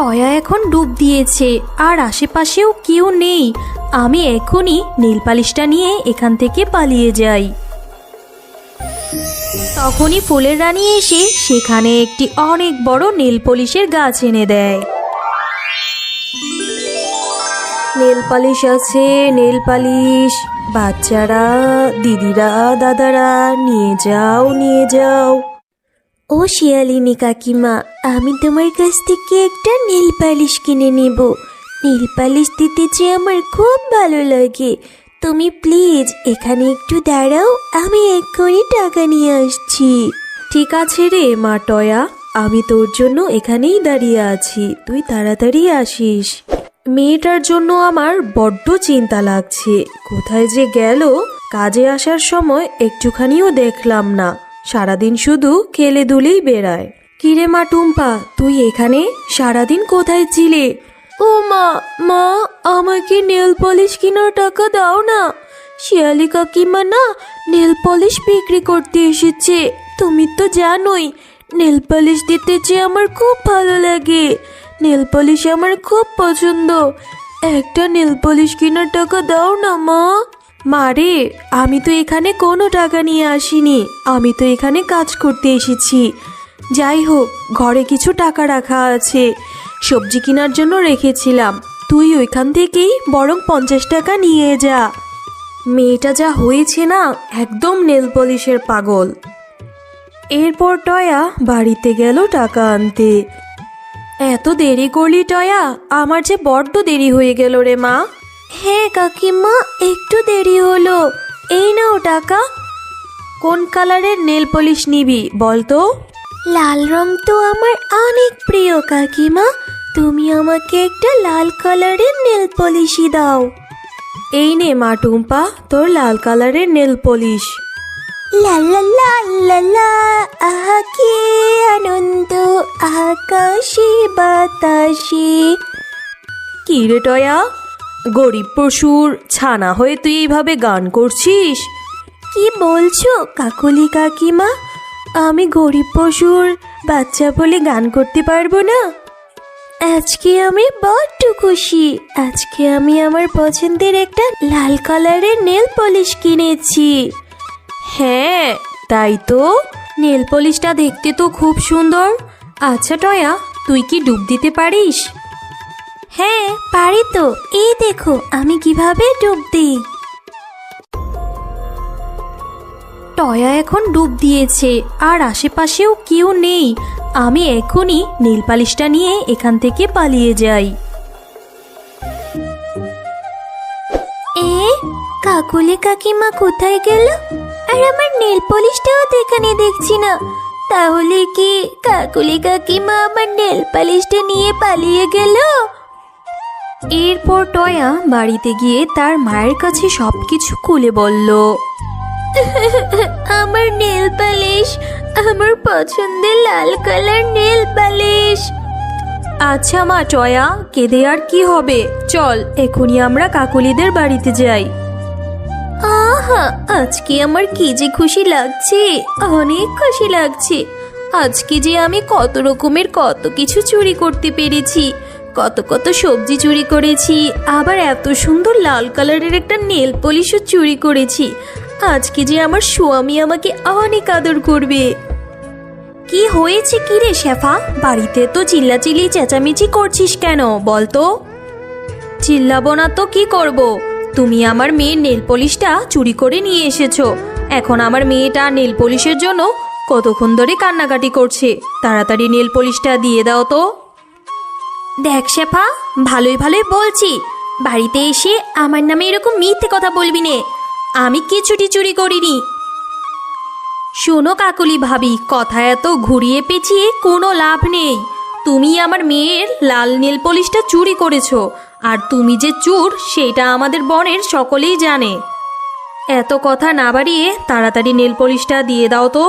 টয়া এখন ডুব দিয়েছে আর আশেপাশেও কেউ নেই। আমি এখনই নেল পালিশটা নিয়ে এখান থেকে পালিয়ে যাই। তখনই ফুলের রানী এসে সেখানে একটি অনেক বড় নেল পলিশের গাছ এনে দেয়। নেল পালিশ আছে, নেল পালিশ। বাচ্চারা, দিদিরা, দাদারা, নিয়ে যাও নিয়ে যাও। ও শিয়ালিনী কাকিমা, আমি তোমার কাছ থেকে একটা নেল পালিশ কিনে নেব। নেল পালিশ দিতে যে আমার খুব ভালো লাগে। তুমি প্লিজ এখানে একটু দাঁড়াও, আমি এক্ষুনি টাকা নিয়ে আসছি। ঠিক আছে রে মা টয়া, আমি তোর জন্য এখানেই দাঁড়িয়ে আছি, তুই তাড়াতাড়ি আসিস। মেয়েটার জন্য আমার বড্ড চিন্তা লাগছে, কোথায় যে গেল। কাজে আসার সময় একটুখানিও দেখলাম না, সারাদিন শুধু খেলে দুলেই বেড়ায়। কিরে মা টুম্পা, তুই এখানে সারাদিন কোথায় ছিলে? ও মা, মা আমাকে নেল পলিশ কেনার টাকা দাও না। শিয়ালি কাকিমা না নেল পলিশ বিক্রি করতে এসেছে। তুমি তো জানোই নেল পলিশ দিতে যে আমার খুব ভালো লাগে। নেল পলিশ আমার খুব পছন্দ। একটা নেল পলিশ কেনার টাকা দাও না মা। মারে, আমি তো এখানে কোনো টাকা নিয়ে আসিনি, আমি তো এখানে কাজ করতে এসেছি। যাই হোক, ঘরে কিছু টাকা রাখা আছে, সবজি কেনার জন্য রেখেছিলাম। তুই ওইখান থেকেই বরং 50 টাকা নিয়ে যা। মেয়েটা যা হয়েছে না, একদম নেল পলিশের পাগল। এরপর টয়া বাড়িতে গেল টাকা আনতে। এত দেরি করলি টয়া? আমার যে বড্ড দেরি হয়ে গেল রে মা। হ্যাঁ কাকিমা, একটু দেরি হলো। এই নাও টাকা। কোন কালারের নেল পলিশ নিবি বলতো? লাল রং তো আমার অনেক প্রিয় কাকিমা, তুমি আমাকে একটা লাল কালারের নেল পলিশই দাও। এই নে মা টুম্পা, তোর লাল কালারের নেল পলিশ। লা লা লা লা লা, আহা কি আনন্দ আকাশে বাতাসে। কি রে টয়া, গরিব পশুর ছানা হয়ে তুই এইভাবে গান করছিস? কি বলছো কাকলি কাকিমা? আমি গরিব পশুর বাচ্চা বলে গান করতে পারবো না? আজকে আমি বড্ড খুশি। আজকে আমি আমার পছন্দের একটা লাল কালারের নেল পলিশ কিনেছি। হ্যাঁ তাই তো, নেল পলিশটা দেখতে তো খুব সুন্দর। আচ্ছা টয়া, তুই কি ডুব দিতে পারিস? হ্যাঁ পারি তো, এই দেখো আমি কিভাবে ডুব দিই। টয়া এখন ডুব দিয়েছে আর আশেপাশেও কেউ নেই। আমি এখনই নেল পালিশটা নিয়ে এখান থেকে পালিয়ে যাই। এ কাকুলি কাকিমা কোথায় গেল? আর আমার নেল পলিশটাও তো এখানে দেখছি না। তাহলে কি কাকুলি কাকিমা আমার নেল পালিশটা নিয়ে পালিয়ে গেল? এরপর টয়া বাড়িতে গিয়ে তার মায়ের কাছে সবকিছু খুলে বলল। আমার নেল পালিশ, আমার পছন্দের লাল কালার নেল পালিশ। আচ্ছা মা টয়া, কেঁদে আর কি হবে, চল এখনই আমরা কাকুলিদের বাড়িতে যাই। আহা, আজকে আমার কি যে খুশি লাগছে, অনেক খুশি লাগছে। আজকে যে আমি কত রকমের কত কিছু চুরি করতে পেরেছি, কত কত সবজি চুরি করেছি, আবার এত সুন্দর লাল কালারের একটা নেল পলিশও চুরি করেছি। আজকে যে আমার স্বামী আমাকে অনেক আদর করবে। কি হয়েছে কি রে শেফা, বাড়িতে তো চিল্লাচিল্লি চেঁচামেচি করছিস কেন বলতো? চিল্লাবো না তো কি করব, তুমি আমার মেয়ের নেল পলিশটা চুরি করে নিয়ে এসেছো। এখন আমার মেয়েটা নেল পলিশের জন্য কতক্ষণ ধরে কান্নাকাটি করছে, তাড়াতাড়ি নেল পলিশটা দিয়ে দাও তো। দেখ শেফা, ভালোই ভালোই বলছি, বাড়িতে এসে আমার নামে এরকম মিথ্যে কথা বলবি নে। আমি কিছুটি চুরি করিনি। শোনো কাকুলি ভাবি, কথা এত ঘুরিয়ে পেঁচিয়ে কোনো লাভ নেই। তুমি আমার মেয়ের লাল নেল পলিশটা চুরি করেছো, আর তুমি যে চোর সেটা আমাদের বনের সকলেই জানে। এত কথা না বাড়িয়ে তাড়াতাড়ি নেল পলিশটা দিয়ে দাও তো।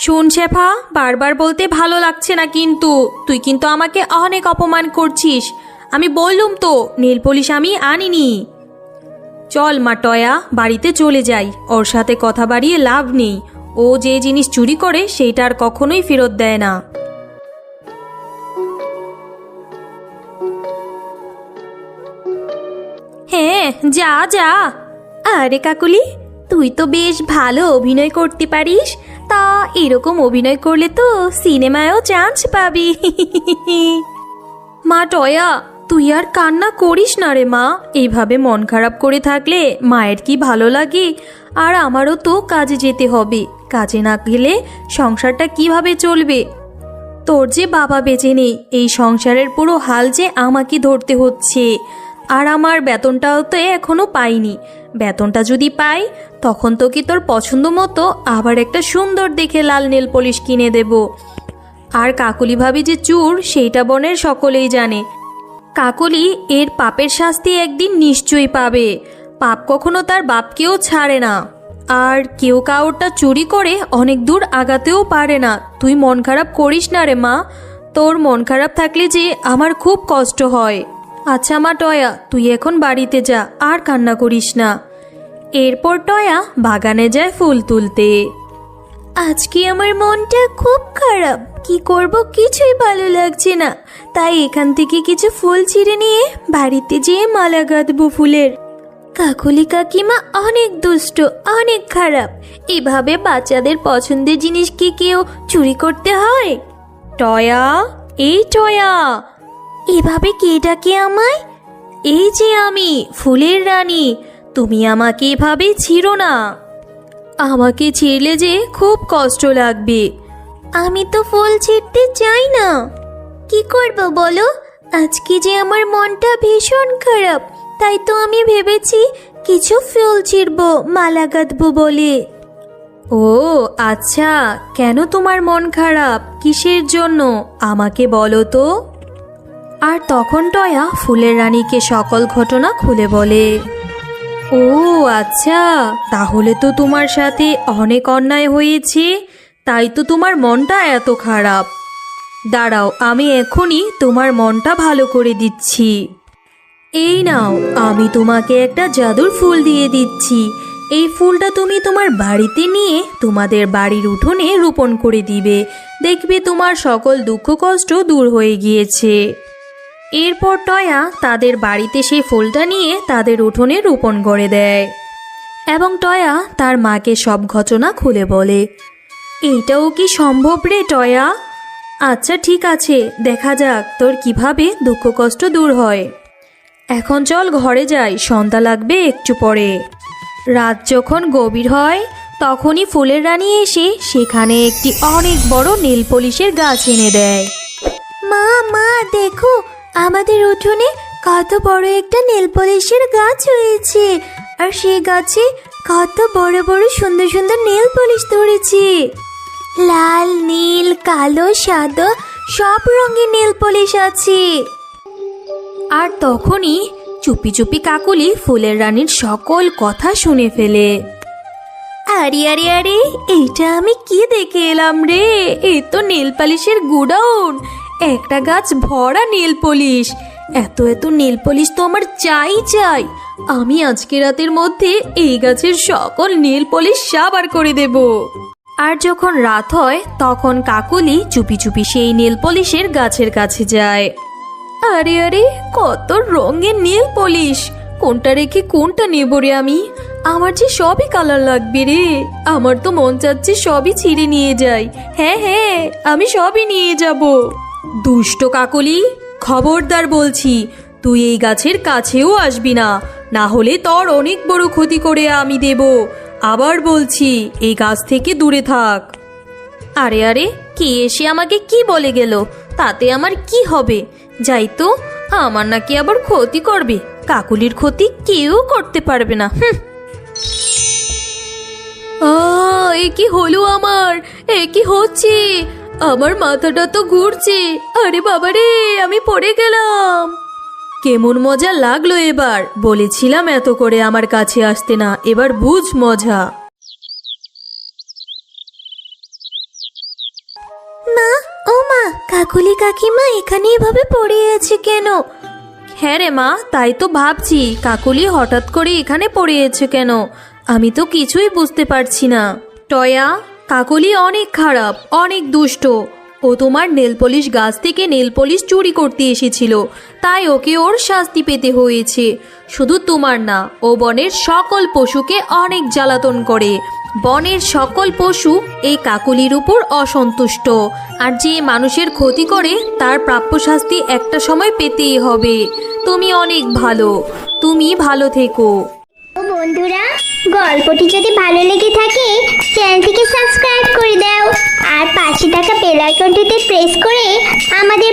শোন শেফা, বারবার বলতে ভালো লাগছে না, কিন্তু তুই কিন্তু আমাকে অনেক অপমান করছিস। আমি বললুম তো নেল পলিশ আমি আনিনি। চল মা টয়া, বাড়িতে চলে যাই, ওর সাথে কথা বাড়িয়ে লাভ নেই। ও যে জিনিস চুরি করে সেইটা আর কখনোই ফেরত দেয় না। যা যা। আরে কাকুলি, তুই তো বেশ ভালো অভিনয় করতে পারিস, তা এরকম অভিনয় করলে তো সিনেমায়ও চান্স পাবি। মা টয়া, তুই আর কান্না করিস না রে মা। এইভাবে মন খারাপ করে থাকলে মায়ের কি ভালো লাগে? আর আমারও তো কাজে যেতে হবে, কাজে না গেলে সংসারটা কিভাবে চলবে? তোর যে বাবা বেঁচে নেই, এই সংসারের পুরো হাল যে আমাকে ধরতে হচ্ছে। আর আমার বেতনটাও তো এখনো পাইনি। বেতনটা যদি পাই, তখন তোকে তোর পছন্দ মতো আবার একটা সুন্দর দেখে লাল নেল পলিশ কিনে দেব। আর কাকলি ভাবি যে চুর, সেইটা বনের সকলেই জানে। কাকলি এর পাপের শাস্তি একদিন নিশ্চয়ই পাবে। পাপ কখনো তার বাপকেও ছাড়ে না। আর কেউ কাউরটা চুরি করে অনেক দূর আগাতেও পারে না। তুই মন খারাপ করিস না রে মা। তোর মন খারাপ থাকলে যে আমার খুব কষ্ট হয়। আচ্ছা মা টয়া, তুই এখন বাড়িতে যা, আর কান্না করিস না। এরপর টয়া বাগানে যায় ফুল তুলতে। আজকে আমার মনটা খুব খারাপ, কি করব কিছুই ভালো লাগছে না। তাই এখান থেকে কিছু ফুল ছিঁড়ে নিয়ে বাড়িতে যেয়ে মালা গাঁথবো ফুলের। কাকুলি কাকিমা অনেক দুষ্ট, অনেক খারাপ। এভাবে বাচ্চাদের পছন্দের জিনিস কি কেউ চুরি করতে হয়? টয়া, এই টয়া, এভাবে কে ডাকে আমায়? এই যে আমি, ফুলের রানী। তুমি আমাকে এভাবে ছিঁড়ো না। আমাকে ছিঁড়লে যে খুব কষ্ট লাগবে। আমি তো ফুল ছিঁড়তে চাই না। কি করব বলো? আজকে যে আমার মনটা ভীষণ খারাপ, তাই তো আমি ভেবেছি কিছু ফুল ছিঁড়বো, মালা গাঁথবো বলে। ও আচ্ছা, কেন তোমার মন খারাপ? কিসের জন্য আমাকে বলো তো। আর তখন টয়া ফুলের রানীকে সকল ঘটনা খুলে বলে। ও আচ্ছা, তাহলে তো তোমার সাথে অনেক অন্যায় হয়েছে, তাই তো তোমার মনটা এত খারাপ। দাঁড়াও, আমি এখনই তোমার মনটা ভালো করে দিচ্ছি। এই নাও, আমি তোমাকে একটা জাদুর ফুল দিয়ে দিচ্ছি। এই ফুলটা তুমি তোমার বাড়িতে নিয়ে তোমাদের বাড়ির উঠোনে রোপণ করে দিবে। দেখবে তোমার সকল দুঃখ কষ্ট দূর হয়ে গিয়েছে। এরপর টয়া তাদের বাড়িতে সেই ফুলটা নিয়ে তাদের উঠোনে রোপণ করে দেয়। এবং টয়া তার মাকে সব ঘটনা খুলে বলে। এইটাও কি সম্ভব রে টয়া? আচ্ছা ঠিক আছে, দেখা যাক তোর কিভাবে দুঃখ কষ্ট দূর হয়। এখন চল ঘরে যাই, সন্ধ্যা লাগবে একটু পরে। রাত যখন গভীর হয়, তখনই ফুলের রানী এসে সেখানে একটি অনেক বড় নীল পলিশের গাছ এনে দেয়। মা মা দেখো, আমাদের উঠোনে কত বড় একটা নীল পলিশের গাছ হয়েছে। আর সেই গাছে কত বড় বড় সুন্দর সুন্দর নীল পলিশ ধরেছে। লাল, নীল, কালো, সাদা সব রঙের নীল পলিশ আছে। আর তখনই চুপি চুপি কাকলি ফুলের রানীর সকল কথা শুনে ফেলে। আরে আরে আরে, এইটা আমি কি দেখে এলাম রে? এই তো নীল পলিশের গুডাউন, একটা গাছ ভরা নীল পলিশ। এত এত নীল পলিশ তো আমার চাই চাই। আমি আজকে রাতের মধ্যে এই গাছের সকল নীল পলিশ সাবার করে দেব। আর যখন রাত হয়, তখন কাকলি চুপি চুপি সেই নীল পলিশের গাছের কাছে যায়। আরে আরে, কত রঙের নীল পলিশ! কোনটা রেখে কোনটা নেব রে আমি? আমার যে সবই কালার লাগবে রে। আমার তো মন চাচ্ছে সবই ছিঁড়ে নিয়ে যাই। হ্যাঁ হ্যাঁ, আমি সবই নিয়ে যাব। দুষ্ট কাকলি, খবরদার বলছি, তুই এই গাছের কাছেও আসবি না, না হলে তোর অনেক বড় ক্ষতি করে আমি দেব। আবার বলছি, এই গাছ থেকে দূরে থাক। আরে আরে, কে এসে আমাকে কি বলে গেল? তাতে আমার কি হবে? যাই তো, আমার নাকি আবার ক্ষতি করবে। কাকুলির ক্ষতি কেউ করতে পারবে না। এ কি হলো আমার? এ কি হচ্ছে? আমার মাথাটা তো ঘুরছে। আরে বাবারে, আমি পড়ে গেলাম। কেমন মজা লাগলো এবার? বলেছিলাম এত করে আমার কাছে আসতে না, এবার বুঝ মজা। মা, ও মা, কাকুলি কাকিমা এখানে এভাবে পড়ে আছে কেন? হ্যাঁ রে মা, তাই তো ভাবছি, কাকুলি হঠাৎ করে এখানে পড়ে আছে কেন? আমি তো কিছুই বুঝতে পারছি না। টয়া, কাকুলি অনেক খারাপ, অনেক দুষ্ট। ও তোমার নেল পলিশ গাছ থেকে নেল পলিশ চুরি করতে এসেছিল, তাই ওকে ওর শাস্তি পেতে হয়েছে। শুধু তোমার না, ও বনের সকল পশুকে অনেক জ্বালাতন করে। বনের সকল পশু এই কাকলির উপর অসন্তুষ্ট, আর যে মানুষের ক্ষতি করে তার প্রাপ্য শাস্তি একটা সময় পেতেই হবে। তুমি অনেক ভালো, তুমি ভালো থেকো। ও বন্ধুরা, গল্পটি যদি ভালো লেগে থাকে চ্যানেলটিকে সাবস্ক্রাইব করে দাও আর পাশে থাকা বেল আইকনটিতে প্রেস করে আমাদের